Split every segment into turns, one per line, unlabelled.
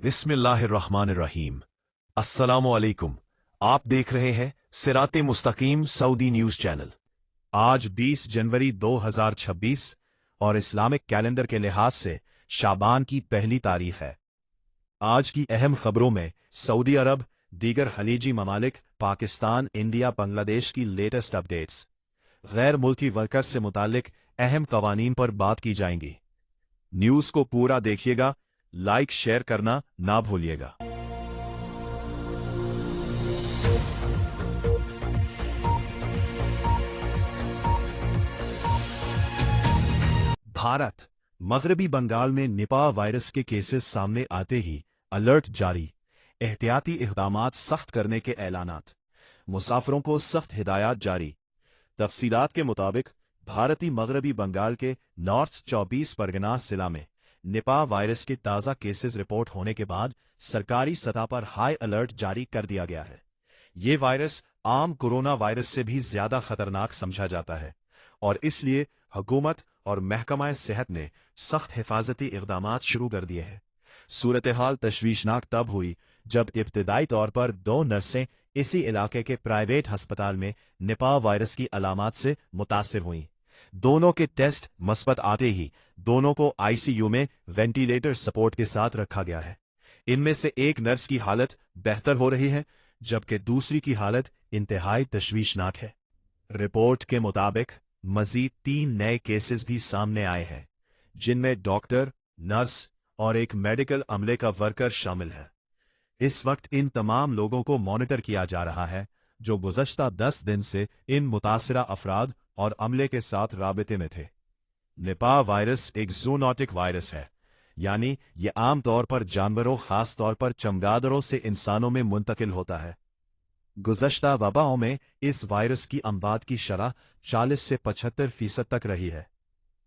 बिस्मिल्लाहिर्रहमानिर्रहीम। अस्सलामुअलैकुम। आप देख रहे हैं सिराते मुस्तकीम सऊदी न्यूज़ चैनल। आज 20 जनवरी 2026 और इस्लामिक कैलेंडर के लिहाज से शाबान की पहली तारीख है। आज की अहम खबरों में सऊदी अरब, दीगर खलीजी ममालिक, पाकिस्तान, इंडिया, बांग्लादेश की लेटेस्ट अपडेट्स, गैर मुल्की वर्कर्स से मुतालिक अहम कवानीन पर बात की जाएंगी। न्यूज़ को पूरा देखिएगा, लाइक शेयर करना ना भूलिएगा। भारत, मगरबी बंगाल में निपाह वायरस के केसेस सामने आते ही अलर्ट जारी, एहतियाती इक़दामात सख्त करने के ऐलानात, मुसाफिरों को सख्त हिदायत जारी। तफसीलात के मुताबिक भारतीय मगरबी बंगाल के नॉर्थ 24 परगनास जिला में निपाह वायरस के ताज़ा केसेस रिपोर्ट होने के बाद सरकारी सतह पर हाई अलर्ट जारी कर दिया गया है। ये वायरस आम कोरोना वायरस से भी ज्यादा खतरनाक समझा जाता है और इसलिए हुकूमत और महकमा सेहत ने सख्त हिफाजती इक़दामात शुरू कर दिए हैं। सूरत हाल तशवीशनाक तब हुई जब इब्तदाई तौर पर 2 नर्सें इसी इलाके के प्राइवेट अस्पताल में निपाह वायरस की अलामात से मुतासिर हुईं। दोनों के टेस्ट मस्बत आते ही दोनों को आईसीयू में वेंटिलेटर सपोर्ट के साथ रखा गया है। इनमें से एक नर्स की हालत बेहतर हो रही है जबकि दूसरी की हालत इंतहाई तशवीशनाक है। रिपोर्ट के मुताबिक मजीद 3 नए केसेस भी सामने आए हैं जिनमें डॉक्टर, नर्स और एक मेडिकल अमले का वर्कर शामिल है। इस वक्त इन तमाम लोगों को मॉनिटर किया जा रहा है जो गुज़श्ता 10 दिन से इन मुतासिरा अफराद और अमले के साथ राबिते में थे। निपाह वायरस एक ज़ूनोटिक वायरस है, यानी यह आम तौर पर जानवरों, खास तौर पर चमगादड़ों से इंसानों में मुंतकिल होता है। गुज़श्ता वबाओं में इस वायरस की अमवात की शरह 40 से 75% तक रही है,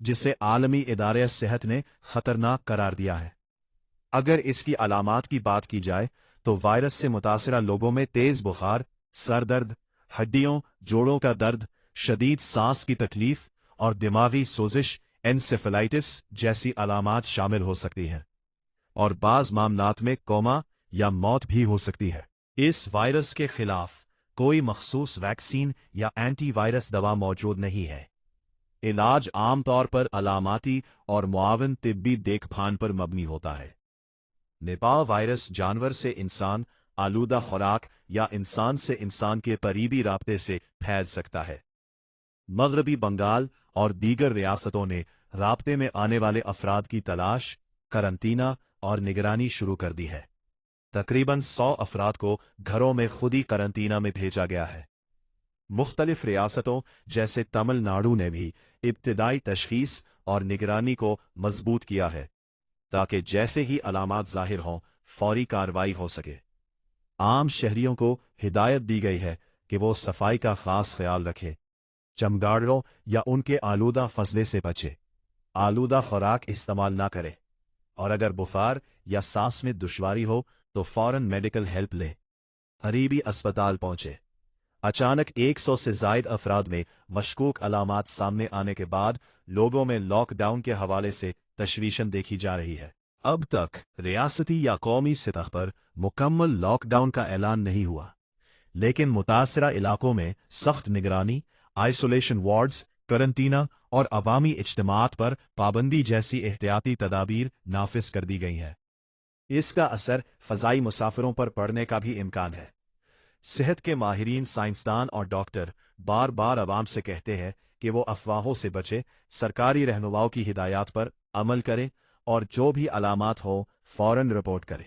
जिसे आलमी इदारे सेहत ने खतरनाक करार दिया है। अगर इसकी अलामात की बात की जाए तो वायरस से मुतासिरा लोगों में तेज बुखार, सर दर्द, हड्डियों, जोड़ों का दर्द, शदीद सांस की तकलीफ और दिमागी सोजिश एनसेफेलाइटिस जैसी अलामात शामिल हो सकती हैं और बाज़ मामलात में कोमा या मौत भी हो सकती है। इस वायरस के खिलाफ कोई मखसूस वैक्सीन या एंटीवायरस दवा मौजूद नहीं है। इलाज आमतौर पर अलामाती और मुआवन तिब्बी देखभाल पर मबनी होता है। निपाह वायरस जानवर से इंसान, आलूदा खुराक या इंसान से इंसान के करीबी राब्ते से फैल सकता है। मगरबी बंगाल और दीगर रियासतों ने राब्ते में आने वाले अफराद की तलाश, करंतना और निगरानी शुरू कर दी है। तकरीबन 100 अफराद को घरों में खुद ही करंतना में भेजा गया है। मुख्तलिफ रियासतों जैसे तमिलनाडु ने भी इब्तिदाई तशखीस और निगरानी को मजबूत किया है ताकि जैसे ही अलामात जाहिर हों फौरी कार्रवाई हो सके। आम शहरियों को हिदायत दी गई है कि वो सफाई का खास ख्याल रखें, चमगादड़ों या उनके आलूदा फजले से बचे, आलूदा खुराक इस्तेमाल ना करें और अगर बुखार या सांस में दुश्वारी हो तो फौरन मेडिकल हेल्प लें, करीबी अस्पताल पहुंचे। अचानक 100 से जायद अफराद में मशकूक अलामात सामने आने के बाद लोगों में लॉकडाउन के हवाले से तशवीशन देखी जा रही है। अब तक रियासती या कौमी सतह पर मुकम्मल लॉकडाउन का ऐलान नहीं हुआ, लेकिन मुतासरा इलाकों में सख्त निगरानी, आइसोलेशन वार्ड्स, करंतना और अवामी इज्तिमात पर पाबंदी जैसी एहतियाती तदाबीर नाफिज कर दी गई हैं। इसका असर फ़ज़ाई मुसाफिरों पर पड़ने का भी इम्कान है। सेहत के माहिरीन, साइंसदान और डॉक्टर बार बार अवाम से कहते हैं कि वो अफवाहों से बचे, सरकारी रहनुमाओं की हिदायत पर अमल करें और जो भी अलामात हो फौरन रिपोर्ट करें।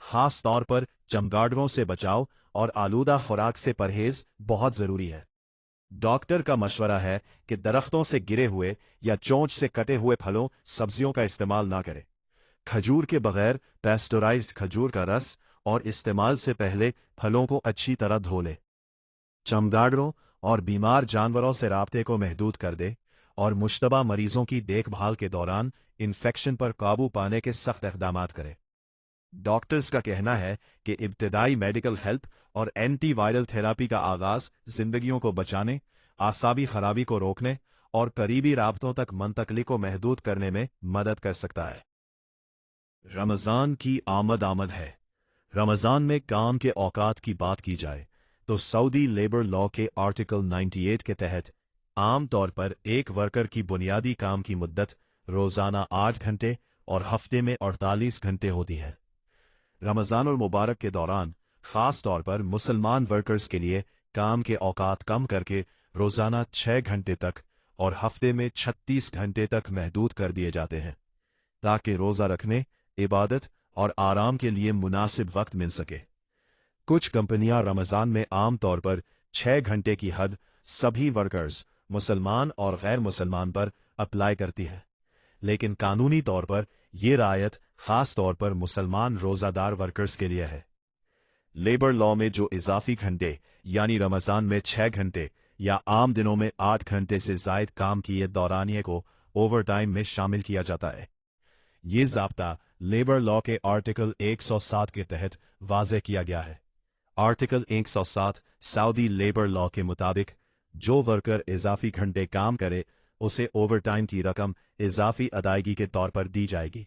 खास तौर पर चमगादड़ों से बचाव और आलूदा खुराक से परहेज बहुत ज़रूरी है। डॉक्टर का मशवरा है कि दरख्तों से गिरे हुए या चोंच से कटे हुए फलों, सब्जियों का इस्तेमाल ना करें। खजूर के बगैर पेस्टोराइज्ड खजूर का रस और इस्तेमाल से पहले फलों को अच्छी तरह धो ले। चमगादड़ों और बीमार जानवरों से राब्ते को महदूद कर दे और मुश्तबा मरीजों की देखभाल के दौरान इन्फेक्शन पर काबू पाने के सख्त इक़दामात करे। डॉक्टर्स का कहना है कि इब्तिदाई मेडिकल हेल्प और एंटी वायरल थेरापी का आगाज जिंदगियों को बचाने, आसाबी खराबी को रोकने और करीबी राब्तों तक मुंतकली को महदूद करने में मदद कर सकता है। रमज़ान की आमद है। रमज़ान में काम के औकात की बात की जाए तो सऊदी लेबर लॉ के आर्टिकल 98 के तहत आम तौर पर एक वर्कर की बुनियादी काम की मुद्दत रोज़ाना 8 घंटे और हफ्ते में 48 घंटे होती है। रमज़ानुल मुबारक के दौरान ख़ास तौर पर मुसलमान वर्कर्स के लिए काम के औकात कम करके रोज़ाना 6 घंटे तक और हफ्ते में 36 घंटे तक महदूद कर दिए जाते हैं, ताकि रोज़ा रखने, इबादत और आराम के लिए मुनासिब वक्त मिल सके। कुछ कंपनियां रमज़ान में आम तौर पर 6 घंटे की हद सभी वर्कर्स, मुसलमान और गैर मुसलमान पर अप्लाई करती है, लेकिन कानूनी तौर पर यह रायत खास तौर पर मुसलमान रोज़ादार वर्कर्स के लिए है। लेबर लॉ में जो इजाफी घंटे यानी रमज़ान में 6 घंटे या आम दिनों में 8 घंटे से ज़ायद काम किए दौरानिए को ओवरटाइम में शामिल किया जाता है। ये ज़ाब्ता लेबर लॉ के आर्टिकल 107 के तहत वाज़े किया गया है। आर्टिकल 107 सऊदी लेबर लॉ के मुताबिक जो वर्कर इजाफी घंटे काम करे उसे ओवरटाइम की रकम इजाफी अदायगी के तौर पर दी जाएगी।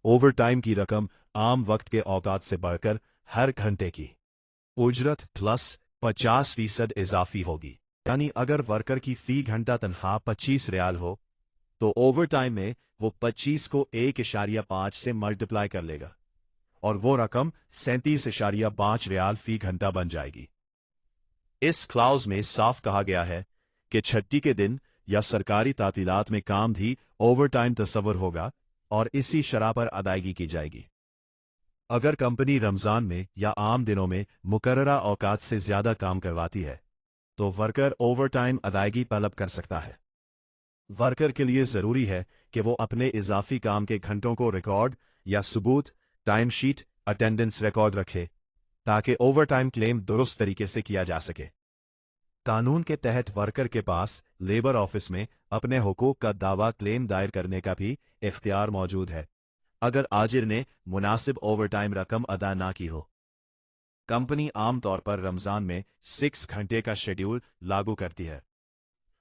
ओवरटाइम की रकम आम वक्त के औकात से बढ़कर हर घंटे की उजरत प्लस 50% इजाफी होगी। यानी अगर वर्कर की फी घंटा तनख्वाह 25 रियाल हो तो ओवरटाइम में वो 25 को 1.5 से मल्टीप्लाई कर लेगा और वो रकम 37.5 रियाल फी घंटा बन जाएगी। इस क्लाउज में साफ कहा गया है कि छुट्टी के दिन या सरकारी तातीलात में काम भी ओवरटाइम तस्वर होगा और इसी शरह पर अदायगी की जाएगी। अगर कंपनी रमज़ान में या आम दिनों में मुकर्ररा औकात से ज्यादा काम करवाती है तो वर्कर ओवरटाइम अदायगी तलब कर सकता है। वर्कर के लिए जरूरी है कि वो अपने इजाफी काम के घंटों को रिकॉर्ड या सबूत, टाइम शीट, अटेंडेंस रिकॉर्ड रखे ताकि ओवरटाइम क्लेम दुरुस्त तरीके से किया जा सके। कानून के तहत वर्कर के पास लेबर ऑफिस में अपने हुकूक का दावा क्लेम दायर करने का भी इख्तियार मौजूद है अगर आजिर ने मुनासिब ओवरटाइम रकम अदा ना की हो। कंपनी आमतौर पर रमज़ान में 6 घंटे का शेड्यूल लागू करती है।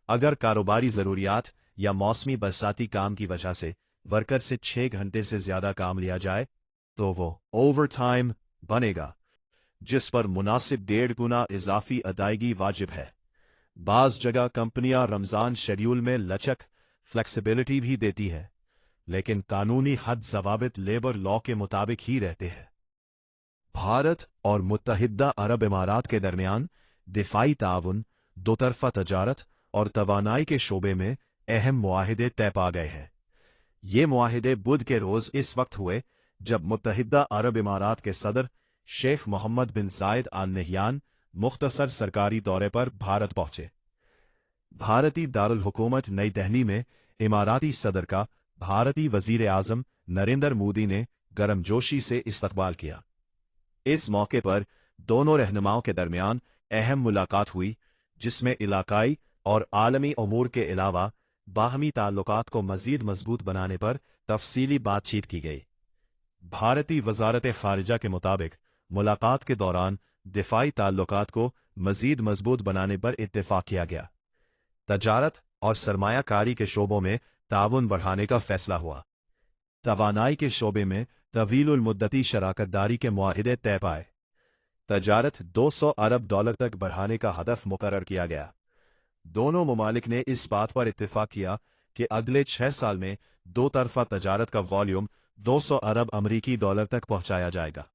अगर कारोबारी ज़रूरियात या मौसमी बरसाती काम की वजह से वर्कर से 6 घंटे से ज्यादा काम लिया जाए तो वो ओवरटाइम बनेगा, जिस पर मुनासिब 1.5 गुना इजाफी अदायगी वाजिब है। बाज़ जगह कंपनियां रमज़ान शेड्यूल में लचक फ्लेक्सिबिलिटी भी देती है, लेकिन कानूनी हद ज़वाबित लेबर लॉ के मुताबिक ही रहते हैं। भारत और मुत्तहिदा अरब इमारात के दरमियान दिफाई ताउन, दोतरफा तजारत और तवानाई के शोबे में अहम मुआहिदे तय पा गए हैं। ये मुआहिदे बुध के रोज इस वक्त हुए जब मुत्तहिदा अरब इमारात के सदर शेख मोहम्मद बिन जायद आल नहयान मुख्तसर सरकारी दौरे पर भारत पहुंचे। भारतीय दारुल हुकूमत नई दिल्ली में इमाराती सदर का भारतीय वजीर आजम नरेंद्र मोदी ने गर्मजोशी से इस्तकबाल किया। इस मौके पर दोनों रहनुमाओं के दरमियान अहम मुलाकात हुई, जिसमें इलाकाई और आलमी उमूर के अलावा बाहमी ताल्लुकात को मजीद मजबूत बनाने पर तफसीली बातचीत की गई। भारतीय वजारत खारिजा के मुताबिक मुलाकात के दौरान दिफाई ताल्लुकात को मजीद मजबूत बनाने पर इत्तेफाक किया गया। तजारत और सरमायाकारी के शोबों में ताउन बढ़ाने का फैसला हुआ। तवानाई के शोबे में तवीलुल मुद्दती शराकत दारी के मुआहिदे तय पाए। तजारत 200 अरब डॉलर तक बढ़ाने का हदफ मुकर्रर किया गया। दोनों ममालिक ने इस बात पर इत्तेफाक किया कि अगले 6 साल में दो तरफा तजारत का वॉल्यूम 200 अरब अमरीकी डॉलर तक पहुंचाया जाएगा।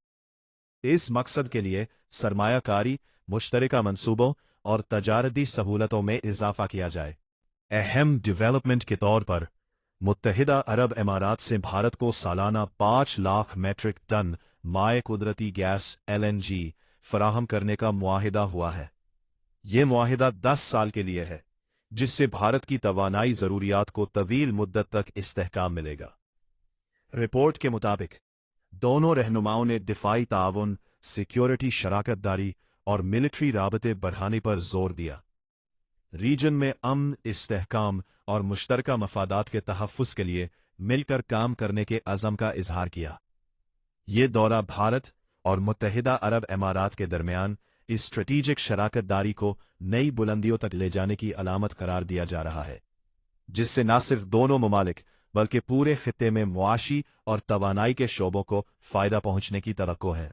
इस मकसद के लिए सरमायाकारी, मुश्तरका मंसूबों और तजारती सहूलतों में इजाफा किया जाए। अहम डेवलपमेंट के तौर पर मुत्तहिदा अरब इमारात से भारत को सालाना 5 लाख मेट्रिक टन माए कुदरती गैस LNG फराहम करने का मुआहिदा हुआ है। ये मुआहिदा 10 साल के लिए है, जिससे भारत की तवानाई ज़रूरियात को तवील मुद्दत तक इस्तेहकाम मिलेगा। रिपोर्ट के मुताबिक दोनों रहनुमाओं ने दिफाई ताउन, सिक्योरिटी शराकत दारी और मिलिट्री राबते बढ़ाने पर जोर दिया। रीजन में अमन, इस्तेहकाम और मुश्तरका मफादात के तहफ़्फ़ुज़ के लिए मिलकर काम करने के अज़म का इजहार किया। ये दौरा भारत और मुत्तहिदा अरब इमारात के दरमियान इस स्ट्रेटेजिक शराकत दारी को नई बुलंदियों तक ले जाने की अलामत करार दिया जा रहा है, जिससे न सिर्फ दोनों ममालिक बल्कि पूरे खित्ते में मुआशी और तवानाई के शोबों को फ़ायदा पहुंचने की तवक्को है।